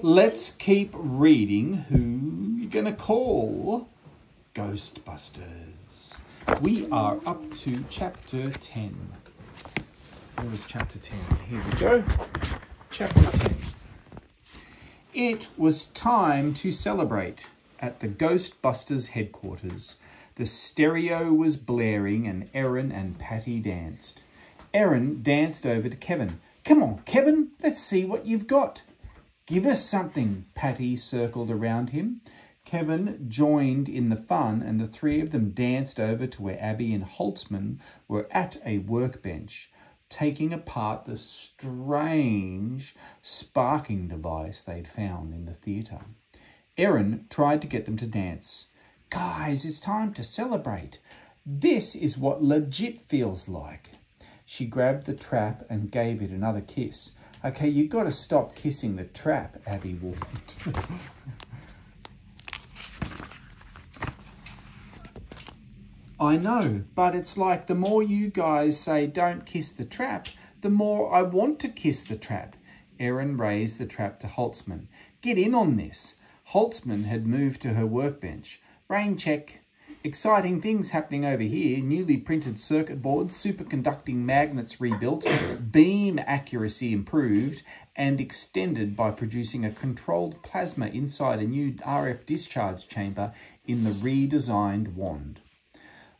Let's keep reading. Who you going to call? Ghostbusters. We are up to chapter 10. Where was chapter 10? Here we go. Chapter 10. It was time to celebrate at the Ghostbusters headquarters. The stereo was blaring and Erin and Patty danced. Erin danced over to Kevin. Come on, Kevin, let's see what you've got. Give us something. Patty circled around him. Kevin joined in the fun and the three of them danced over to where Abby and Holtzman were at a workbench, taking apart the strange sparking device they'd found in the theatre. Erin tried to get them to dance. Guys, it's time to celebrate. This is what legit feels like. She grabbed the trap and gave it another kiss. Okay, you got to stop kissing the trap, Abby warned. I know, but it's like the more you guys say don't kiss the trap, the more I want to kiss the trap. Erin raised the trap to Holtzman. Get in on this. Holtzman had moved to her workbench. Rain check. Exciting things happening over here. Newly printed circuit boards, superconducting magnets rebuilt, beam accuracy improved and extended by producing a controlled plasma inside a new RF discharge chamber in the redesigned wand.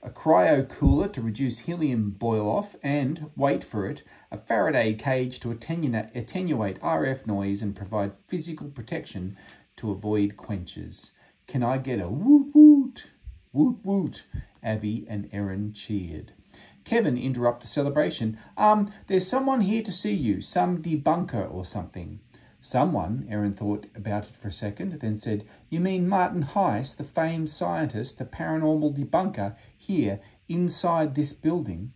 A cryo cooler to reduce helium boil-off and, wait for it, a Faraday cage to attenuate RF noise and provide physical protection to avoid quenches. Can I get a woot-woot? Woot-woot, Abby and Erin cheered. Kevin interrupted the celebration. There's someone here to see you, some debunker or something. Someone, Erin thought about it for a second, then said, You mean Martin Heiss, the famed scientist, the paranormal debunker, here, inside this building?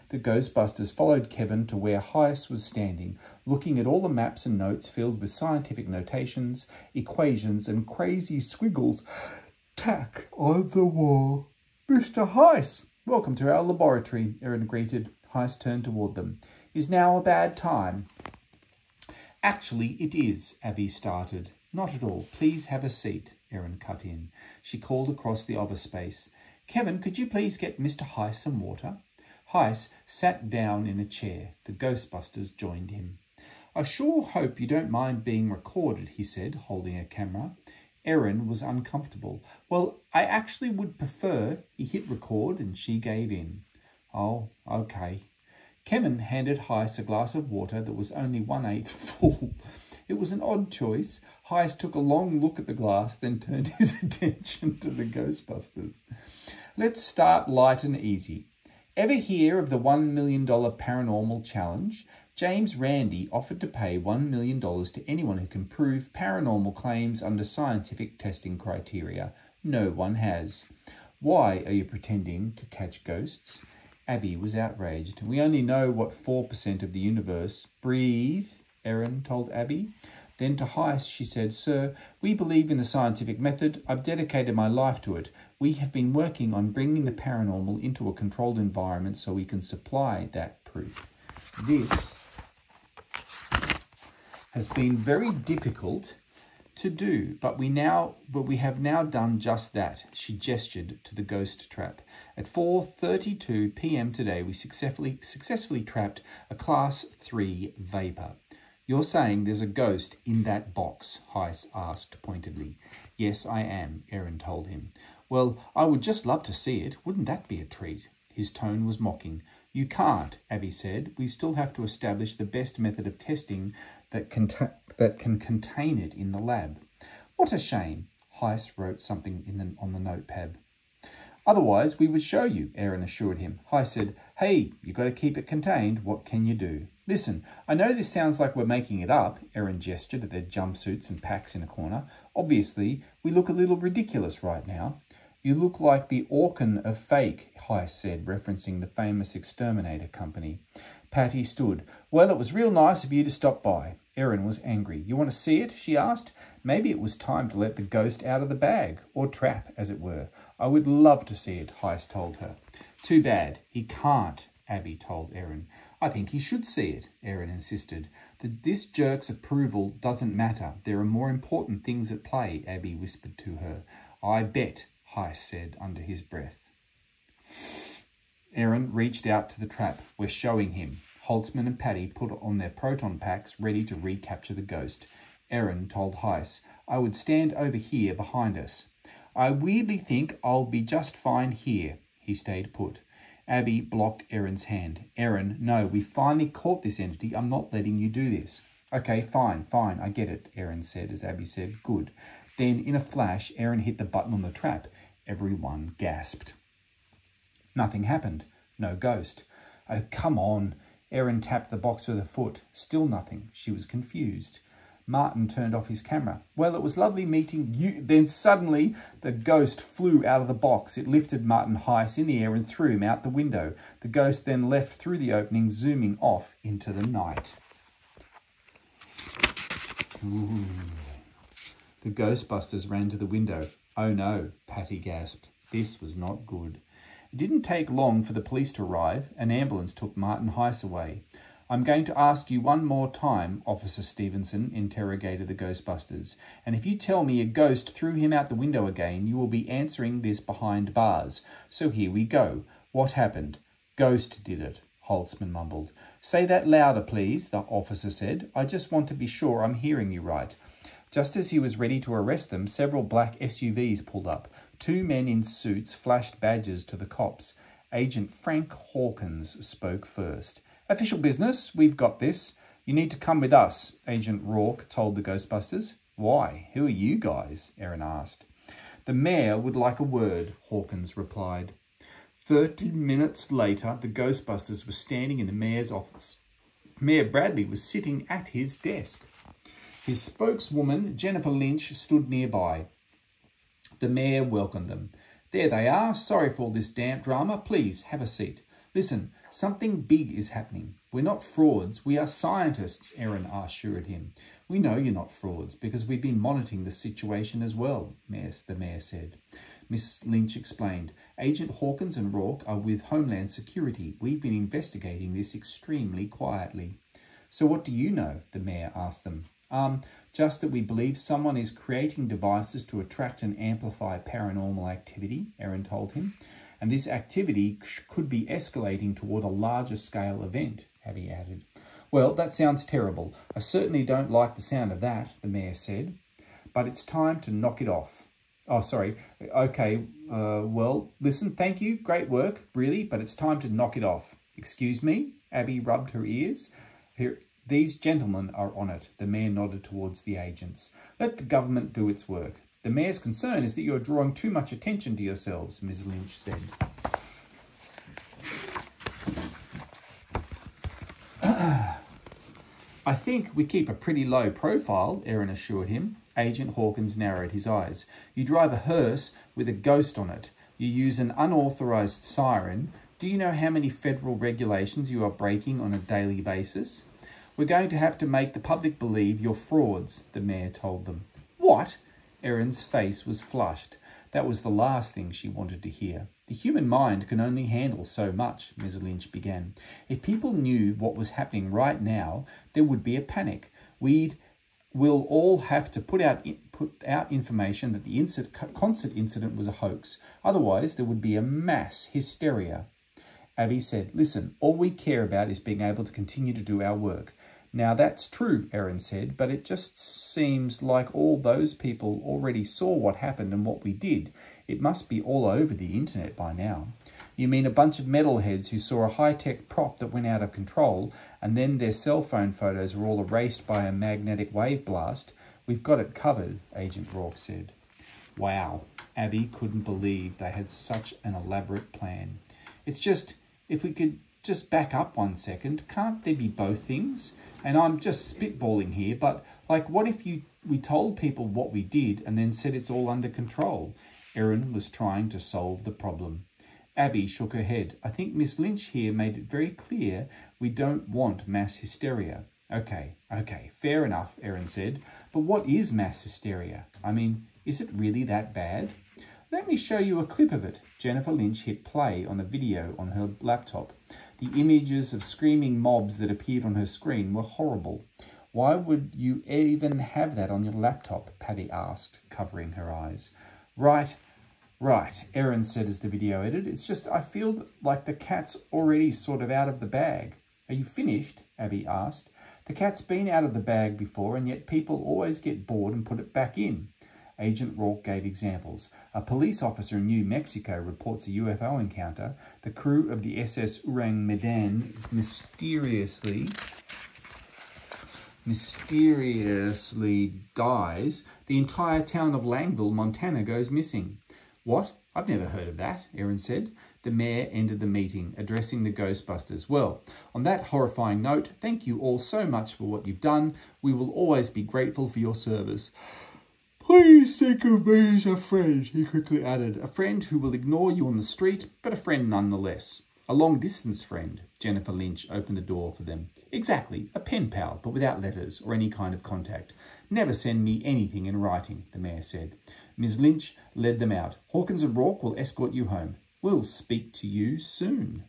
The Ghostbusters followed Kevin to where Heiss was standing, looking at all the maps and notes filled with scientific notations, equations, and crazy squiggles tack on the wall. Mr. Heiss, welcome to our laboratory, Erin greeted. Heiss turned toward them. Is now a bad time? Actually, it is, Abby started. Not at all. Please have a seat, Erin cut in. She called across the office space. Kevin, could you please get Mr. Heiss some water? Heiss sat down in a chair. The Ghostbusters joined him. I sure hope you don't mind being recorded, he said, holding a camera. Erin was uncomfortable. Well, I actually would prefer. He hit record and she gave in. Oh, okay. Kevin handed Heiss a glass of water that was only 1/8 full. It was an odd choice. Heiss took a long look at the glass, then turned his attention to the Ghostbusters. Let's start light and easy. Ever hear of the $1 million paranormal challenge? James Randi offered to pay $1 million to anyone who can prove paranormal claims under scientific testing criteria. No one has. Why are you pretending to catch ghosts? Abby was outraged. We only know what 4% of the universe. Breathe, Erin told Abby. Then to Heiss, she said, Sir, we believe in the scientific method. I've dedicated my life to it. We have been working on bringing the paranormal into a controlled environment so we can supply that proof. This has been very difficult to do, but we have now done just that. She gestured to the ghost trap. At 4:32 p.m. today, we successfully trapped a Class 3 vapor. You're saying there's a ghost in that box? Heiss asked pointedly. Yes, I am, Erin told him. Well, I would just love to see it. Wouldn't that be a treat? His tone was mocking. You can't, Abby said. We still have to establish the best method of testing that can contain it in the lab. What a shame. Heiss wrote something on the notepad. Otherwise, we would show you, Erin assured him. Heiss said, Hey, you got to keep it contained. What can you do? Listen, I know this sounds like we're making it up. Erin gestured at their jumpsuits and packs in a corner. Obviously, we look a little ridiculous right now. You look like the Orkin of fake, Heiss said, referencing the famous exterminator company. Patty stood. Well, it was real nice of you to stop by. Erin was angry. You want to see it? She asked. Maybe it was time to let the ghost out of the bag, or trap, as it were. I would love to see it, Heiss told her. Too bad. He can't, Abby told Erin. I think he should see it, Erin insisted. This jerk's approval doesn't matter. There are more important things at play, Abby whispered to her. I bet, Heiss said under his breath. Erin reached out to the trap. We're showing him. Holtzman and Patty put on their proton packs, ready to recapture the ghost. Erin told Heiss, I would stand over here behind us. I weirdly think I'll be just fine here. He stayed put. Abby blocked Erin's hand. Erin, no, we finally caught this entity. I'm not letting you do this. Okay, fine, I get it, Erin said as Abby said, good. Then, in a flash, Erin hit the button on the trap. Everyone gasped. Nothing happened. No ghost. Oh, come on. Erin tapped the box with her foot. Still nothing. She was confused. Martin turned off his camera. Well, it was lovely meeting you. Then suddenly the ghost flew out of the box. It lifted Martin Heiss in the air and threw him out the window. The ghost then left through the opening, zooming off into the night. Ooh. The Ghostbusters ran to the window. Oh no, Patty gasped. This was not good. It didn't take long for the police to arrive. An ambulance took Martin Heiss away. I'm going to ask you one more time, Officer Stevenson interrogated the Ghostbusters, and if you tell me a ghost threw him out the window again, you will be answering this behind bars. So here we go. What happened? Ghost did it, Holtzman mumbled. Say that louder, please, the officer said. I just want to be sure I'm hearing you right. Just as he was ready to arrest them, several black SUVs pulled up. 2 men in suits flashed badges to the cops. Agent Frank Hawkins spoke first. Official business, we've got this. You need to come with us, Agent Rourke told the Ghostbusters. Why? Who are you guys? Erin asked. The mayor would like a word, Hawkins replied. 30 minutes later, the Ghostbusters were standing in the mayor's office. Mayor Bradley was sitting at his desk. His spokeswoman, Jennifer Lynch, stood nearby. The mayor welcomed them. There they are. Sorry for all this damn drama. Please, have a seat. Listen, something big is happening. We're not frauds. We are scientists, Erin assured him. We know you're not frauds because we've been monitoring the situation as well, the mayor said. Miss Lynch explained. Agent Hawkins and Rourke are with Homeland Security. We've been investigating this extremely quietly. So what do you know? The mayor asked them. Just that we believe someone is creating devices to attract and amplify paranormal activity, Erin told him. And this activity could be escalating toward a larger scale event, Abby added. Well, that sounds terrible. I certainly don't like the sound of that, the mayor said. But it's time to knock it off. Oh, sorry. Okay, well, listen, thank you. Great work, really, but it's time to knock it off. Excuse me? Abby rubbed her ears. Here, these gentlemen are on it. The mayor nodded towards the agents. Let the government do its work. The mayor's concern is that you are drawing too much attention to yourselves, Ms. Lynch said. I think we keep a pretty low profile, Erin assured him. Agent Hawkins narrowed his eyes. You drive a hearse with a ghost on it. You use an unauthorized siren. Do you know how many federal regulations you are breaking on a daily basis? We're going to have to make the public believe you're frauds, the mayor told them. What? Erin's face was flushed. That was the last thing she wanted to hear. The human mind can only handle so much, Ms. Lynch began. If people knew what was happening right now, there would be a panic. We'll all have to put out information that the concert incident was a hoax. Otherwise, there would be a mass hysteria. Abby said, listen, all we care about is being able to continue to do our work. Now, that's true, Erin said, but it just seems like all those people already saw what happened and what we did. It must be all over the internet by now. You mean a bunch of metalheads who saw a high-tech prop that went out of control and then their cell phone photos were all erased by a magnetic wave blast? We've got it covered, Agent Rourke said. Wow, Abby couldn't believe they had such an elaborate plan. It's just, if we could just back up 1 second, can't there be both things? And I'm just spitballing here, but like what if we told people what we did and then said it's all under control? Erin was trying to solve the problem. Abby shook her head. I think Miss Lynch here made it very clear we don't want mass hysteria. Okay, fair enough, Erin said. But what is mass hysteria? I mean, is it really that bad? Let me show you a clip of it. Jennifer Lynch hit play on a video on her laptop. The images of screaming mobs that appeared on her screen were horrible. Why would you even have that on your laptop? Patty asked, covering her eyes. Right, Erin said as the video edited. It's just I feel like the cat's already sort of out of the bag. Are you finished? Abby asked. The cat's been out of the bag before, and yet people always get bored and put it back in. Agent Rourke gave examples. A police officer in New Mexico reports a UFO encounter. The crew of the SS Orang Medan is mysteriously dies. The entire town of Langville, Montana goes missing. What? I've never heard of that, Erin said. The mayor ended the meeting, addressing the Ghostbusters. Well, on that horrifying note, thank you all so much for what you've done. We will always be grateful for your service. Please think of me as a friend, he quickly added. A friend who will ignore you on the street, but a friend nonetheless. A long-distance friend. Jennifer Lynch opened the door for them. Exactly, a pen pal, but without letters or any kind of contact. Never send me anything in writing, the mayor said. Ms. Lynch led them out. Hawkins and Rourke will escort you home. We'll speak to you soon.